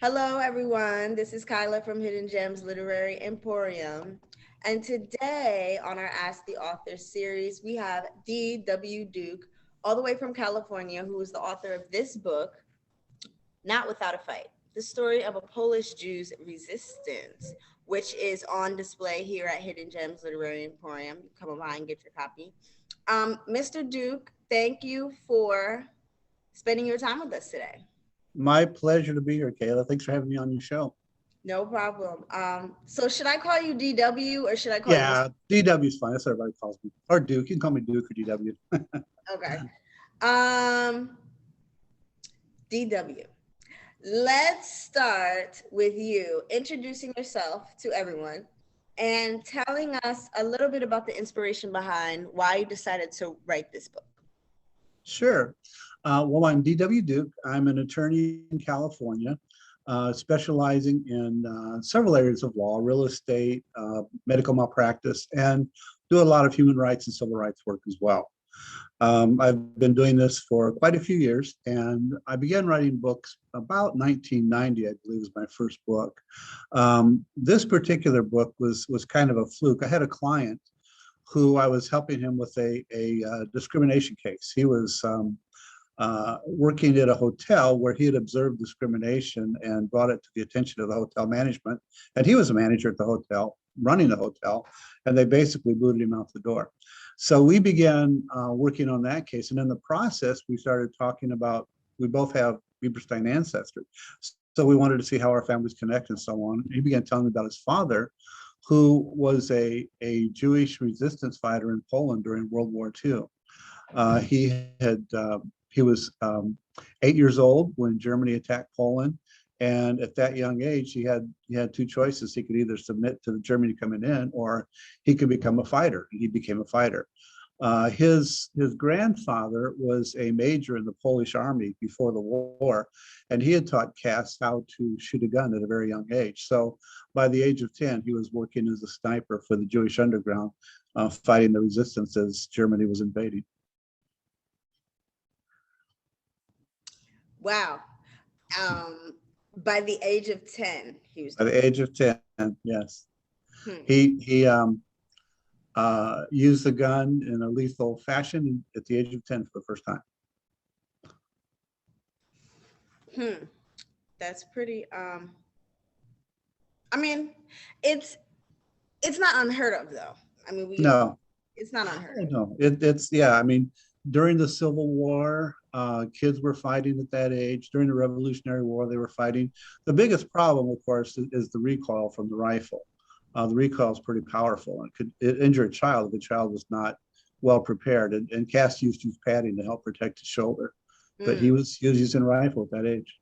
Hello, everyone. This is Kyla from Hidden Gems Literary Emporium. And today on our Ask the Author series, we have D.W. Duke, all the way from California, who is the author of this book, Not Without a Fight, the story of a Polish Jew's resistance, which is on display here at Hidden Gems Literary Emporium. You come by and get your copy. Mr. Duke, thank you for spending your time with us today. My pleasure to be here, Kayla. Thanks for having me on your show. No problem. So should I call you DW or should I call you Mr. Yeah, DW is fine. That's what everybody calls me. Or Duke. You can call me Duke or DW. Okay. Um, DW. Let's start with you introducing yourself to everyone and telling us a little bit about the inspiration behind why you decided to write this book. Sure. Well, I'm DW Duke. I'm an attorney in California, specializing in several areas of law, real estate, medical malpractice, and do a lot of human rights and civil rights work as well. I've been doing this for quite a few years, and I began writing books about 1990, I believe was my first book. This particular book was kind of a fluke. I had a client who I was helping him with a discrimination case. He was working at a hotel where he had observed discrimination and brought it to the attention of the hotel management. And he was a manager at the hotel, running the hotel, and they basically booted him out the door. So we began working on that case. And in the process, we started talking about, we both have Bieberstein ancestry. So we wanted to see how our families connect and so on. He began telling me about his father, who was a Jewish resistance fighter in Poland during World War II. He was 8 years old when Germany attacked Poland, and at that young age, he had two choices. He could either submit to Germany coming in, or he could become a fighter. He became a fighter. His grandfather was a major in the Polish army before the war, and he had taught Cass how to shoot a gun at a very young age. So by the age of 10, he was working as a sniper for the Jewish underground, fighting the resistance as Germany was invading. Wow. By the age of 10, he was By doing the age of 10, yes. it. He used the gun in a lethal fashion at the age of 10 for the first time. That's pretty, I mean, it's not unheard of though. I mean, No, it's not unheard of. no, it's, yeah, I mean, during the Civil War, kids were fighting at that age. During the Revolutionary War, they were fighting. The biggest problem, of course, is the recoil from the rifle. The recoil is pretty powerful and could injure a child if the child was not well prepared. And Cass used to use padding to help protect his shoulder, but he was using a rifle at that age.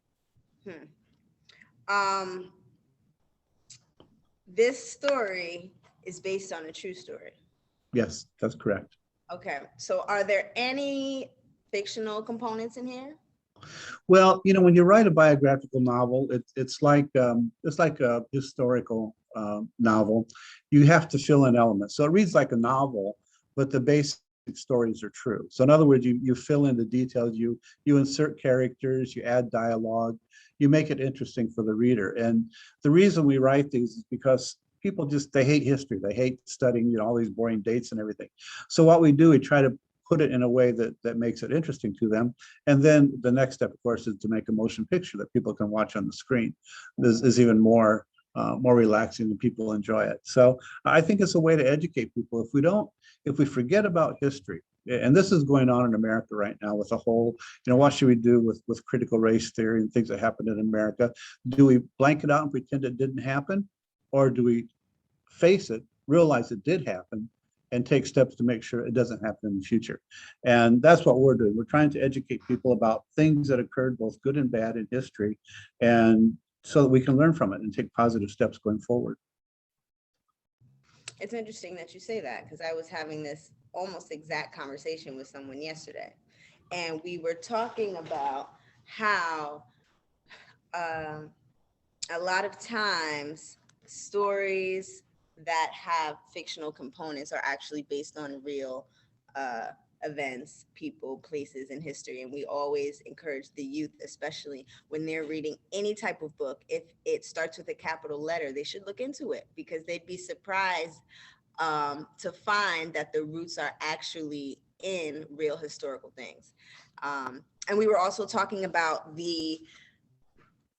This story is based on a true story. Yes, that's correct. Okay, so are there any fictional components in here? Well, when you write a biographical novel, it's like a historical novel. You have to fill in elements. So it reads like a novel, but the basic stories are true. So in other words, you fill in the details, you insert characters, you add dialogue, you make it interesting for the reader. And the reason we write these is because people they hate history. They hate studying, all these boring dates and everything. So what we do, we try to put it in a way that makes it interesting to them. And then the next step, of course, is to make a motion picture that people can watch on the screen. This is even more relaxing and people enjoy it. So I think it's a way to educate people. If we forget about history, and this is going on in America right now with the whole, what should we do with critical race theory and things that happened in America? Do we blank it out and pretend it didn't happen? Or do we face it, realize it did happen, and take steps to make sure it doesn't happen in the future? And that's what we're doing. We're trying to educate people about things that occurred, both good and bad, in history, and so that we can learn from it and take positive steps going forward. It's interesting that you say that because I was having this almost exact conversation with someone yesterday. And we were talking about how a lot of times stories that have fictional components are actually based on real events, people, places in history. And we always encourage the youth, especially when they're reading any type of book, if it starts with a capital letter, they should look into it, because they'd be surprised to find that the roots are actually in real historical things. And we were also talking about the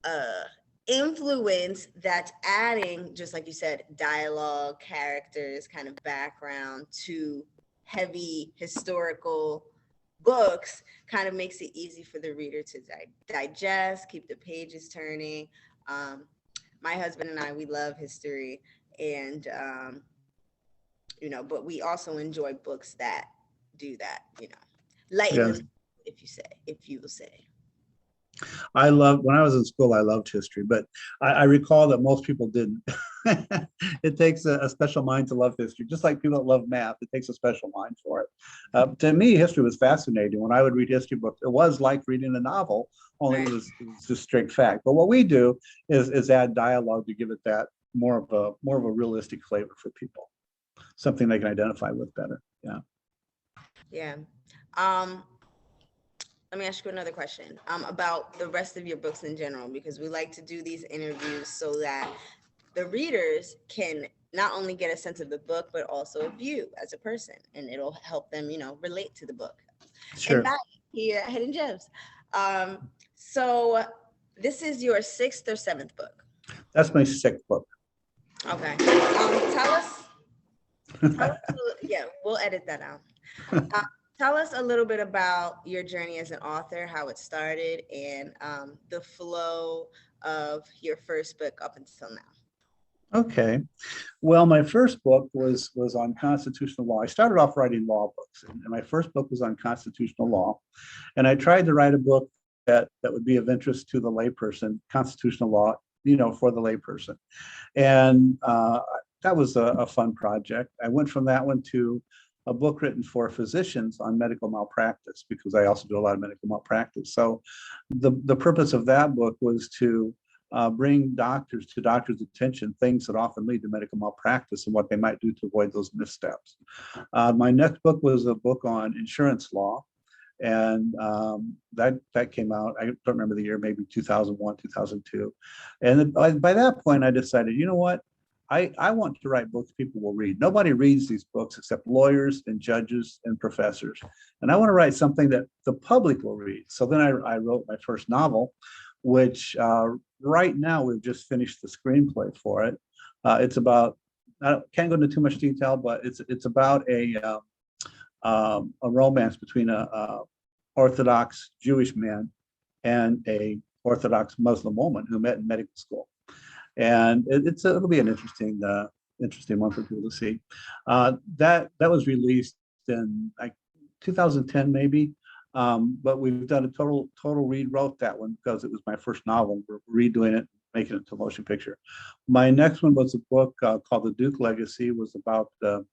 uh, influence that adding, just like you said, dialogue, characters, kind of background to heavy historical books kind of makes it easy for the reader to digest, keep the pages turning. Um, my husband and I, we love history, and but we also enjoy books that do that, lighten the Yes. mood, if you will say. I love, when I was in school, I loved history, but I recall that most people didn't. It takes a special mind to love history, just like people that love math. It takes a special mind for it. To me, history was fascinating. When I would read history books, it was like reading a novel, only Right. it was just strict fact. But what we do is add dialogue to give it that more of a realistic flavor for people, something they can identify with better. Yeah. Yeah. Um, Let me ask you another question about the rest of your books in general, because we like to do these interviews so that the readers can not only get a sense of the book, but also of you as a person, and it'll help them, relate to the book. And Sure. Matt here at Hidden Gems. Um, so this is your sixth or seventh book. That's my sixth book. Okay. Tell us, yeah, we'll edit that out. Uh, Tell us a little bit about your journey as an author, how it started, and the flow of your first book up until now. Okay. Well, my first book was on constitutional law. I started off writing law books, and my first book was on constitutional law. And I tried to write a book that would be of interest to the layperson, constitutional law, for the layperson. And that was a fun project. I went from that one to a book written for physicians on medical malpractice, because I also do a lot of medical malpractice. So the purpose of that book was to bring doctors to doctors' attention things that often lead to medical malpractice and what they might do to avoid those missteps. My next book was a book on insurance law, and that came out. I don't remember the year, maybe 2001, 2002. And by that point, I decided, you know what? I want to write books people will read. Nobody reads these books except lawyers and judges and professors. And I want to write something that the public will read. So then I wrote my first novel, which right now we've just finished the screenplay for it. It's about, I can't go into too much detail, but it's about a romance between a Orthodox Jewish man and a Orthodox Muslim woman who met in medical school. And it'll be an interesting one for people to see. That was released in like 2010 maybe, but we've done a total rewrote that one because it was my first novel. We're redoing it, making it to a motion picture. My next one was a book called The Duke Legacy. It was about the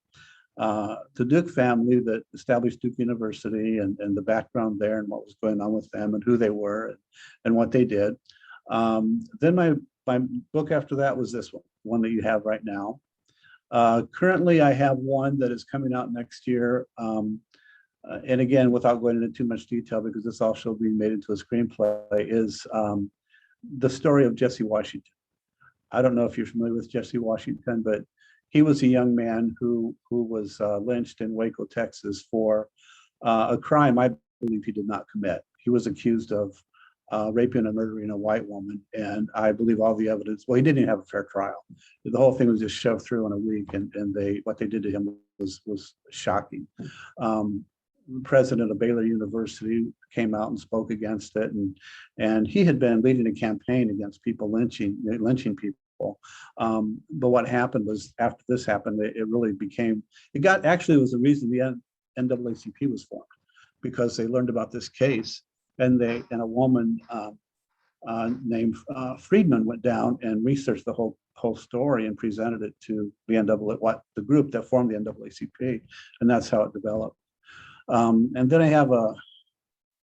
Duke family that established Duke University, and the background there and what was going on with them and who they were and what they did. Then my book after that was this one that you have right now. Currently, I have one that is coming out next year. And again, without going into too much detail, because this also being made into a screenplay, is the story of Jesse Washington. I don't know if you're familiar with Jesse Washington, but he was a young man who was lynched in Waco, Texas, for a crime I believe he did not commit. He was accused of raping and murdering a white woman, and I believe all the evidence. Well, he didn't even have a fair trial. The whole thing was just shoved through in a week, and what they did to him was shocking. The president of Baylor University came out and spoke against it, and he had been leading a campaign against people lynching people. But what happened was, after this happened, it really became, actually, it was the reason the NAACP was formed, because they learned about this case, and a woman named Friedman went down and researched the whole story and presented it to the group that formed the NAACP, and that's how it developed. And then I have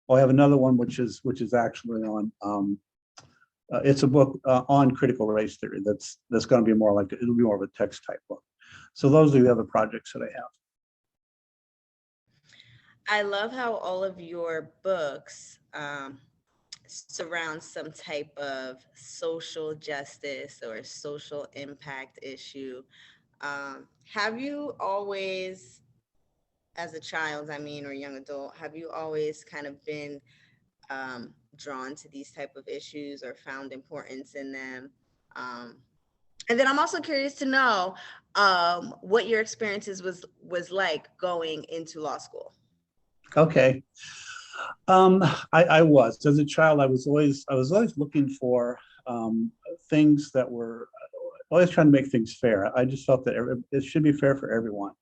another one which is actually on. It's a book on critical race theory. That's going to be it'll be more of a text type book. So those are the other projects that I have. I love how all of your books surround some type of social justice or social impact issue. Have you always, as a child, I mean, or young adult, have you always kind of been drawn to these type of issues or found importance in them? Um, and then I'm also curious to know what your experiences was like going into law school. Okay. Um, I was as a child. I was always looking for things that were always trying to make things fair. I just felt that it should be fair for everyone.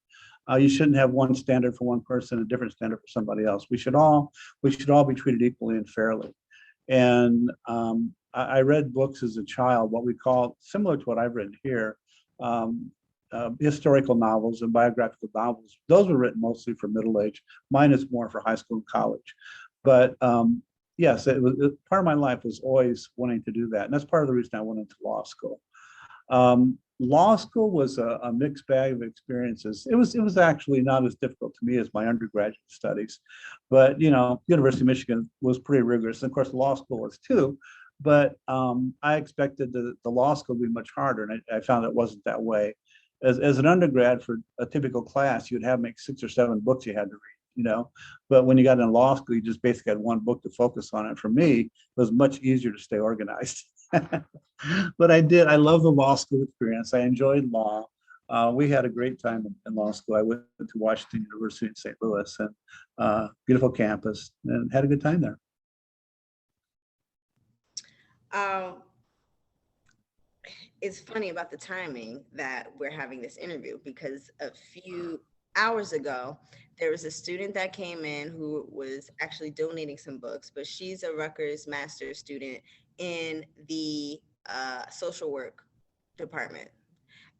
You shouldn't have one standard for one person, a different standard for somebody else. We should all be treated equally and fairly. And I read books as a child, what we call similar to what I've written here, um, historical novels and biographical novels. Those were written mostly for middle age. Mine is more for high school and college. But yes, part of my life was always wanting to do that, and that's part of the reason I went into law school. Law school was a mixed bag of experiences. It was actually not as difficult to me as my undergraduate studies, but University of Michigan was pretty rigorous, and of course law school was too. But I expected the law school to be much harder, and I found it wasn't that way. As an undergrad for a typical class, you'd have make 6 or 7 books you had to read. But when you got in law school, you just basically had one book to focus on. And for me, it was much easier to stay organized. But I love the law school experience. I enjoyed law. We had a great time in law school. I went to Washington University in St. Louis, and beautiful campus, and had a good time there. Um, it's funny about the timing that we're having this interview because a few hours ago, there was a student that came in who was actually donating some books, but she's a Rutgers master's student in the social work department.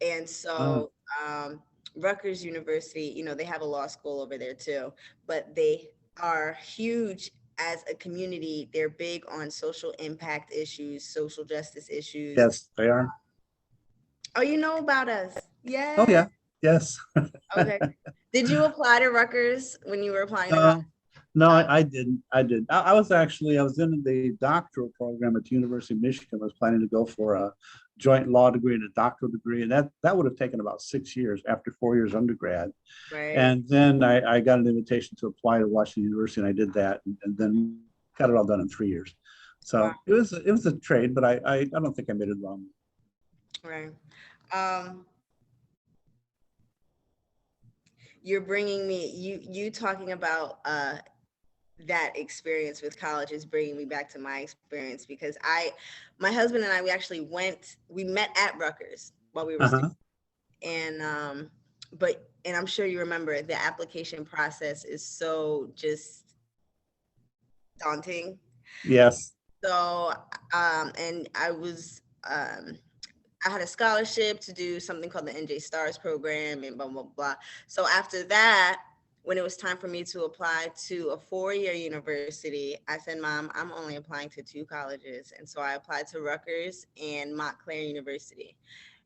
And Oh, so Rutgers University, they have a law school over there too, but they are huge as a community. They're big on social impact issues, social justice issues. yes, they are. Oh, you know about us. Oh Yeah. yeah, yes. Okay. Did you apply to Rutgers when you were applying to law? No, no, Oh, I didn't. I did. I was in the doctoral program at the University of Michigan. I was planning to go for a joint law degree and a doctoral degree, and that would have taken about 6 years after 4 years undergrad. right. And then I got an invitation to apply to Washington University, and I did that, and then got it all done in 3 years. Wow. So it was a trade, but I don't think I made it wrong. Right. Um, you're bringing me you talking about that experience with college is bringing me back to my experience because my husband and I, we met at Rutgers while we were Uh-huh. students. And and I'm sure you remember the application process is so just daunting. Yes. So and I had a scholarship to do something called the NJ Stars program and blah blah blah. So after that, when it was time for me to apply to a 4-year university, I said, "Mom, I'm only applying to 2 colleges," and so I applied to Rutgers and Montclair University.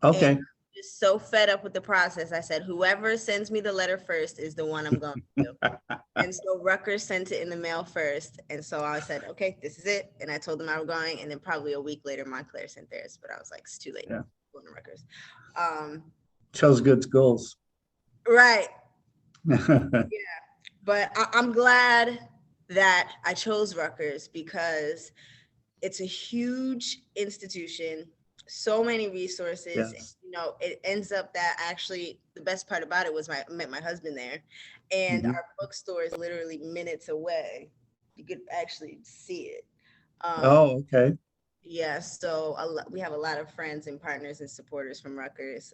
And Okay. just so fed up with the process, I said, "Whoever sends me the letter first is the one I'm going to." And so Rutgers sent it in the mail first. And so I said, okay, this is it. And I told them I was going. And then probably a week later, Montclair sent theirs. But I was like, it's too late. Yeah. Going to Rutgers. Um, Chose good schools. right. But I'm glad that I chose Rutgers because it's a huge institution, so many resources. Yes. It ends up that actually the best part about it was I met my husband there, and Mhm. our bookstore is literally minutes away. You could actually see it. Um, Oh, okay. yeah, so we have a lot of friends and partners and supporters from Rutgers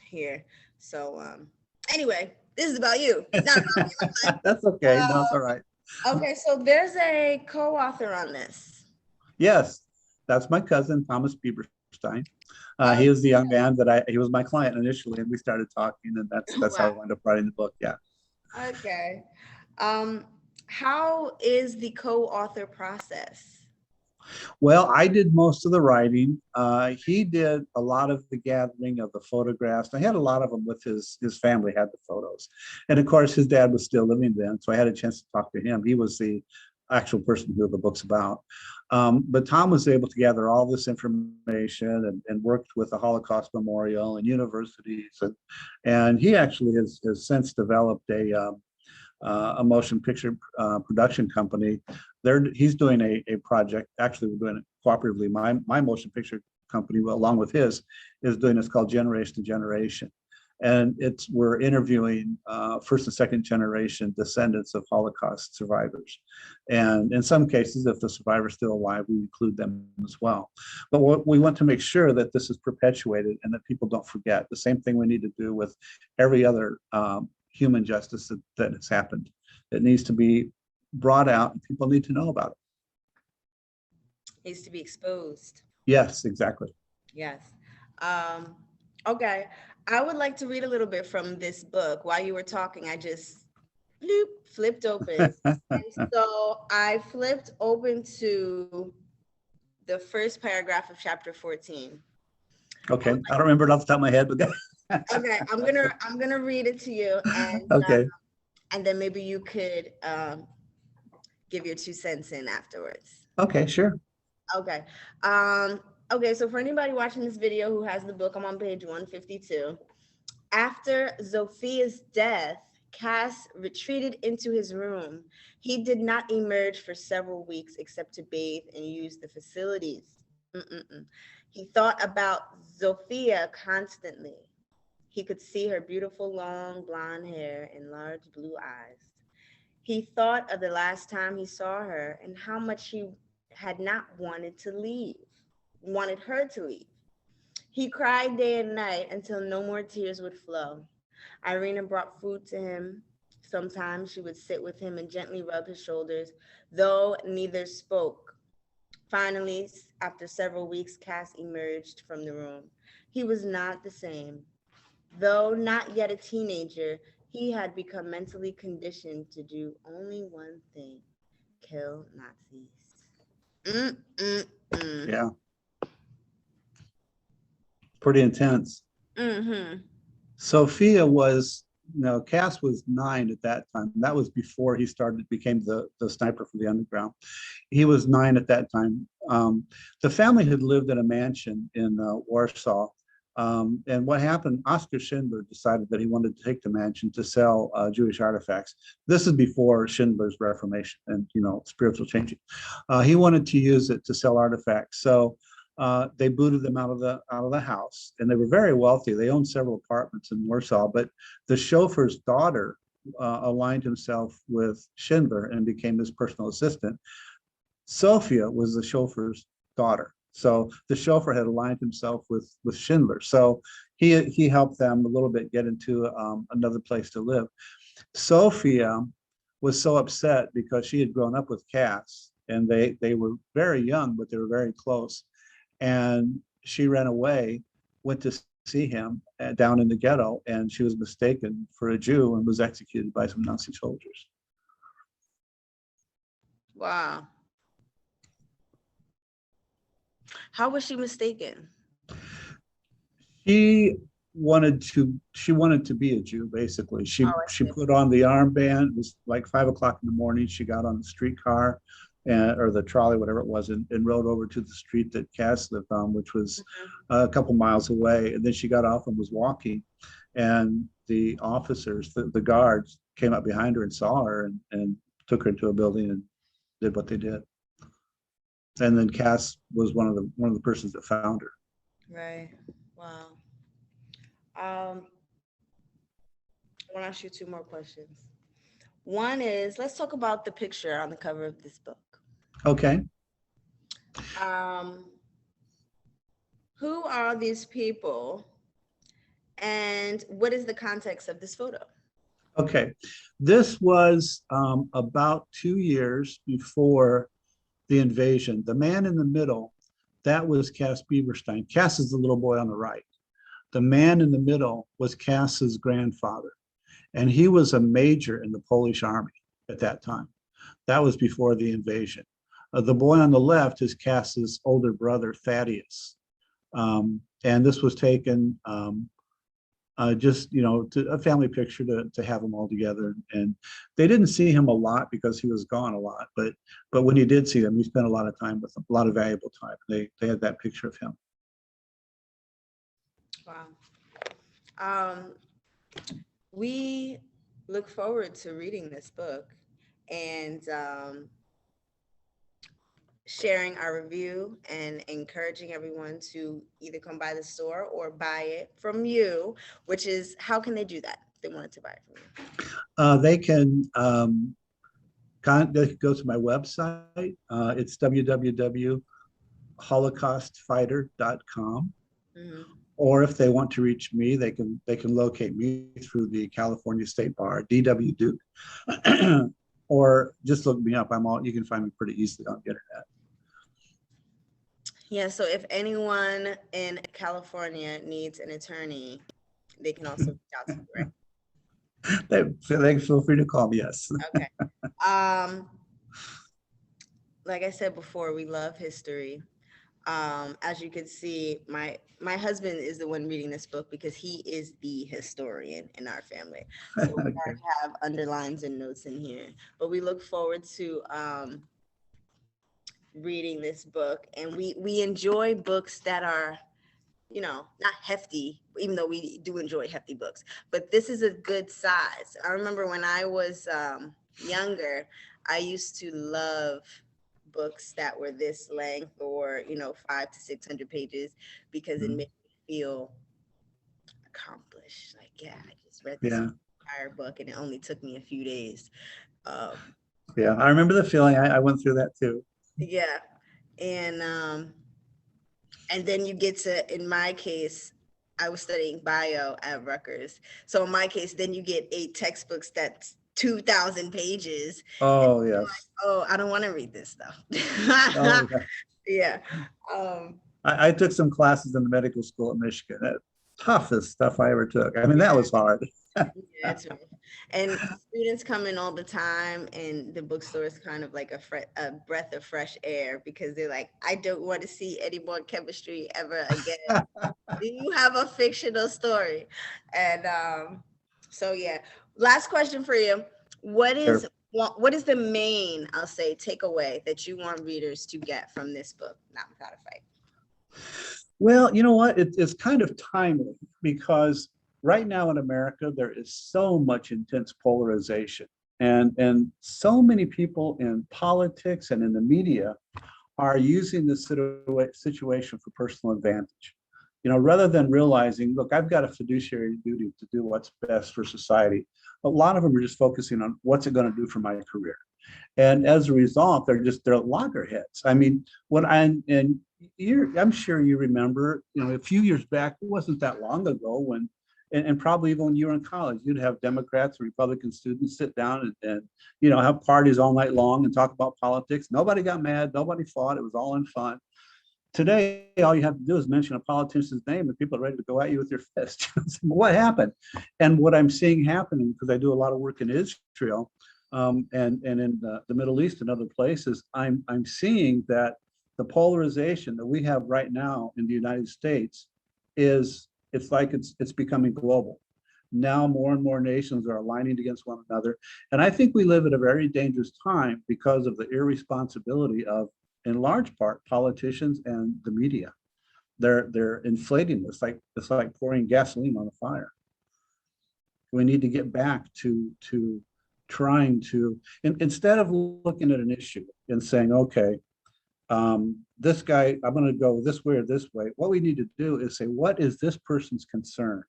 here. So anyway, this is about you, not about me. I'm fine. That's okay. No, it's all right. Okay, so there's a co-author on this. Yes, that's my cousin, Thomas Bieberstein. Oh, He was the young man he was my client initially, and we started talking, and that's how wow. I wound up writing the book. Yeah. Okay. Um, how is the co-author process? Well, I did most of the writing. He did a lot of the gathering of the photographs. I had a lot of them with his family had the photos, and of course his dad was still living then, so I had a chance to talk to him. He was the actual person who the book's about. But Tom was able to gather all this information and worked with the Holocaust Memorial and universities, and he actually has since developed a motion picture production company. He's doing a project. Actually, we're doing it cooperatively. My motion picture company, along with his, is doing it's called Generation to Generation, and we're interviewing first and second generation descendants of Holocaust survivors, and in some cases, if the survivor's still alive, we include them as well. But what we want to make sure that this is perpetuated and that people don't forget. The same thing we need to do with every other human justice that has happened. It needs to be brought out and people need to know about It needs to be exposed. it. Yes, exactly. Yes. Um, okay. I would like to read a little bit from this book. While you were talking, I just bloop, flipped open. And so I flipped open to the first paragraph of chapter 14. Okay, I don't remember it off the top of my head, but Okay, I'm gonna read it to you, okay. and then maybe you could give your 2 cents in afterwards. Okay, sure. Okay. Okay, so for anybody watching this video who has the book, I'm on page 152. After Zophia's death, Cass retreated into his room. He did not emerge for several weeks except to bathe and use the facilities. Mm-mm-mm. He thought about Zofia constantly. He could see her beautiful long blonde hair and large blue eyes. He thought of the last time he saw her and how much he had not wanted her to leave. He cried day and night until no more tears would flow. Irina brought food to him. Sometimes she would sit with him and gently rub his shoulders, though neither spoke. Finally, after several weeks, Cass emerged from the room. He was not the same. Though not yet a teenager, he had become mentally conditioned to do only one thing: kill Nazis. Mm-mm-mm. Yeah, pretty intense. Mm-hmm. Sophia was, Cass was 9 at that time. That was before he became the sniper for the underground. He was 9 at that time. The family had lived in a mansion in Warsaw. And what happened, Oskar Schindler decided that he wanted to take the mansion to sell Jewish artifacts. This is before Schindler's Reformation and, spiritual changing. He wanted to use it to sell artifacts. So they booted them out of the house, and they were very wealthy. They owned several apartments in Warsaw, but the chauffeur's daughter aligned himself with Schindler and became his personal assistant. Sophia was the chauffeur's daughter. So the chauffeur had aligned himself with Schindler. So he helped them a little bit get into another place to live. Sophia was so upset because she had grown up with Cass, and they were very young, but they were very close. And she ran away, went to see him down in the ghetto, and she was mistaken for a Jew and was executed by some Nazi soldiers. Wow. How was she mistaken? She wanted to be a Jew, basically. She put on the armband. It was like 5 o'clock in the morning. She got on the streetcar or the trolley, whatever it was, and rode over to the street that Cass lived on, which was a couple miles away. And then she got off and was walking, and the officers, the guards, came up behind her and saw her and took her to a building and did what they did. And then Cass was one of the persons that found her. Right. Wow. I want to ask you 2 more questions. One is, let's talk about the picture on the cover of this book. Okay. Who are these people, and what is the context of this photo? Okay. This was about 2 years before the invasion. The man in the middle, that was Cass Bieberstein. Cass is the little boy on the right. The man in the middle was Cass's grandfather, and he was a major in the Polish army at that time. That was before the invasion. The boy on the left is Cass's older brother, Thaddeus. And this was taken just, to a family picture to have them all together. And they didn't see him a lot because he was gone a lot. But when you did see them, you spent a lot of time with them, a lot of valuable time. They had that picture of him. Wow. We look forward to reading this book and sharing our review and encouraging everyone to either come by the store or buy it from you, which is, how can they do that if they wanted to buy it from you? They can go to my website. It's www.holocaustfighter.com. Mm-hmm. Or if they want to reach me, they can locate me through the California State Bar, DW Duke, or just look me up. You can find me pretty easily on the internet. Yeah, so if anyone in California needs an attorney, they can also reach out to you, right? They feel free to call me, yes. Okay. Like I said before, we love history. As you can see, my husband is the one reading this book because he is the historian in our family. So we Okay. have underlines and notes in here. But we look forward to reading this book, and we enjoy books that are, not hefty, even though we do enjoy hefty books, but this is a good size. I remember when I was younger, I used to love books that were this length, or 500 to 600 pages, because it made me feel accomplished. Like, yeah, I just read this entire book and it only took me a few days. Yeah, I remember the feeling. I went through that too. Yeah. And then you get to, in my case, I was studying bio at Rutgers. So in my case, then you get 8 textbooks that's 2,000 pages. Oh, And yes. like, oh, I don't want to read this stuff. Oh, yeah. Yeah. I took some classes in the medical school at Michigan. Toughest stuff I ever took. I mean, that was hard. Yeah, it's rough. And students come in all the time, and the bookstore is kind of like a breath of fresh air, because they're like, I don't want to see any more chemistry ever again. Do you have a fictional story? And so yeah. Last question for you. What is Sure. what is the main, I'll say, takeaway that you want readers to get from this book, Not Without a Fight? Well, you know what? It's kind of timely because right now in America, there is so much intense polarization. And so many people in politics and in the media are using this situation for personal advantage. Rather than realizing, look, I've got a fiduciary duty to do what's best for society. A lot of them are just focusing on what's it going to do for my career. And as a result, they're loggerheads. I mean, I'm sure you remember, a few years back, it wasn't that long ago when, and probably even when you were in college, you'd have Democrats and Republican students sit down and have parties all night long and talk about politics. Nobody got mad, nobody fought. It was all in fun. Today, all you have to do is mention a politician's name and people are ready to go at you with their fist. What happened? And what I'm seeing happening, because I do a lot of work in Israel, and in the Middle East and other places, I'm seeing that the polarization that we have right now in the United States it's like it's becoming global. Now more and more nations are aligning against one another. And I think we live at a very dangerous time because of the irresponsibility of, in large part, politicians and the media. They're inflating this, it's like pouring gasoline on a fire. We need to get back to trying to, instead of looking at an issue and saying, okay, this guy, I'm going to go this way or this way. What we need to do is say, what is this person's concern?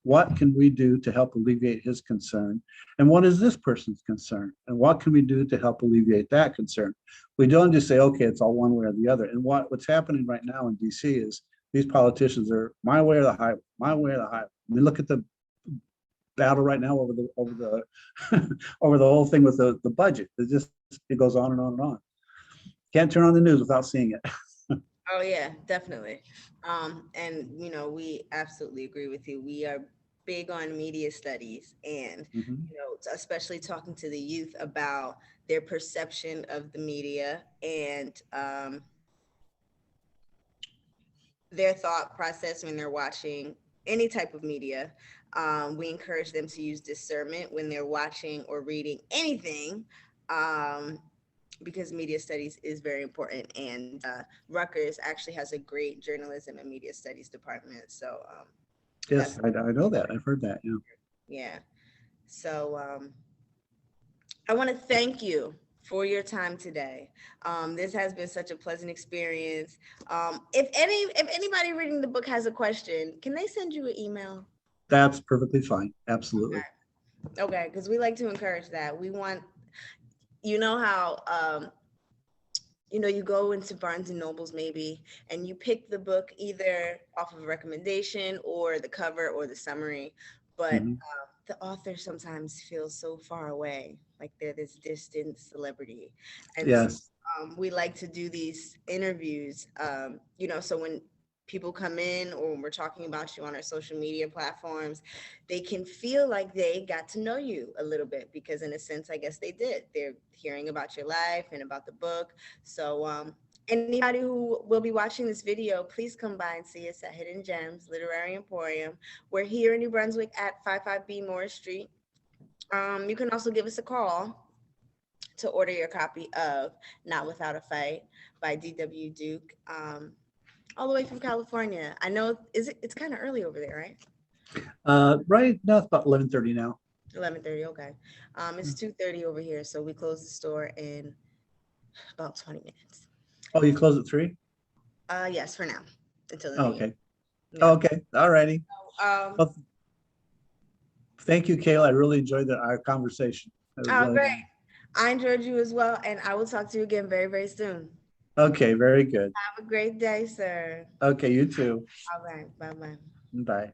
What can we do to help alleviate his concern? And what is this person's concern? And what can we do to help alleviate that concern? We don't just say, okay, it's all one way or the other. And what's happening right now in DC is these politicians are my way or the highway, my way or the highway. I mean, look at the battle right now over the over the whole thing with the budget. It goes on and on and on. Can't turn on the news without seeing it. Oh yeah, definitely. And we absolutely agree with you. We are big on media studies, and especially talking to the youth about their perception of the media, and their thought process when they're watching any type of media. We encourage them to use discernment when they're watching or reading anything, because media studies is very important. And Rutgers actually has a great journalism and media studies department. So Yes, I know that. I've heard that. Yeah. yeah. So I want to thank you for your time today. This has been such a pleasant experience. If anybody reading the book has a question, can they send you an email? That's perfectly fine. Absolutely. Okay, because we like to encourage that. We want, you know how you go into Barnes and Nobles maybe, and you pick the book either off of a recommendation or the cover or the summary, but Mhm. the author sometimes feels so far away, like they're this distant celebrity. And so Yes. we like to do these interviews, so when people come in or when we're talking about you on our social media platforms, they can feel like they got to know you a little bit, because in a sense, I guess they did. They're hearing about your life and about the book. So anybody who will be watching this video, please come by and see us at Hidden Gems Literary Emporium. We're here in New Brunswick at 55B Morris Street. You can also give us a call to order your copy of Not Without a Fight by D.W. Duke, all the way from California. I know, it's kind of early over there, right? Right now it's about 11:30 now. 11:30, okay. It's 2:30 over here, so we close the store in about 20 minutes. Oh, you close at 3? Yes, for now, until the Oh, new year. okay. Yeah. Okay. All righty. Um, Well, thank you, Kayla. I really enjoyed our conversation. That was oh, really great. nice. I enjoyed you as well, and I will talk to you again very, very soon. Okay, very good. Have a great day, sir. Okay, you too. All right. Bye-bye. Bye.